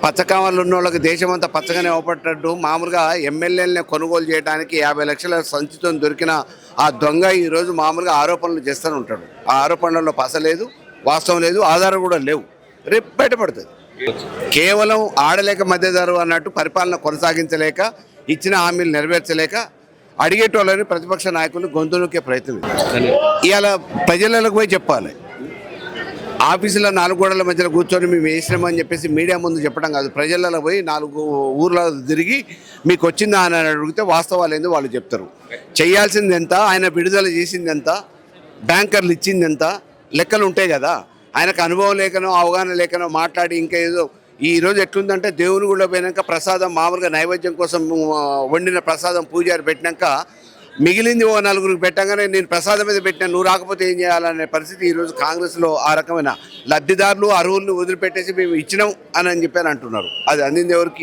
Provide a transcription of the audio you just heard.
పచ్చకామలు ఉన్న వాళ్ళకి దేశమంతా పచ్చగానే అవపడ్డట్టు మామూలుగా ఎమ్మెల్యేలని కొనుగోలు చేయడానికి 50 లక్షల సంచితో దొరికిన ఆ దొంగ ఈరోజు మామూలుగా ఆరోపణలు చేస్తూనే ఉంటాడు. ఆ ఆరోపణలలో పస లేదు, వాస్తవం లేదు, ఆధారం కూడా లేవు. రేపు బయటపడుతుంది. కేవలం ఆడలేక మధ్యదారు అన్నట్టు పరిపాలన కొనసాగించలేక, ఇచ్చిన హామీలు నెరవేర్చలేక అడిగేటోళ్ళని ప్రతిపక్ష నాయకులు గొంతు నొక్కే ప్రయత్నం. ఇవాళ ప్రజలకు పోయి చెప్పాలి. ఆఫీసులో 4 గోడల మధ్యలో కూర్చొని మేము వేసినామని చెప్పేసి మీడియా ముందు చెప్పడం కాదు. ప్రజలలో పోయి 4 ఊర్లో తిరిగి మీకు వచ్చిందా అని అడిగితే వాస్తవాలు ఏందో వాళ్ళు చెప్తారు. చేయాల్సింది ఎంత, ఆయన విడుదల చేసింది ఎంత, బ్యాంకర్లు ఇచ్చింది ఎంత, లెక్కలు ఉంటాయి కదా. ఆయనకు అనుభవం లేకనో అవగాహన లేకనో మాట్లాడి ఇంకా ఏదో. ఈరోజు ఎట్లుందంటే దేవుని గుళ్ళో పోయినాక ప్రసాదం మామూలుగా నైవేద్యం కోసం వండిన ప్రసాదం పూజారి పెట్టినాక మిగిలింది 4 పెట్టగానే నేను ప్రసాదం మీద పెట్టినా, నువ్వు రాకపోతే ఏం చేయాలనే పరిస్థితి ఈరోజు కాంగ్రెస్లో ఆ రకమైన లబ్ధిదారులు అర్హులను వదిలిపెట్టేసి మేము ఇచ్చినాం అని చెప్పి అంటున్నారు. అది అందింది ఎవరికి?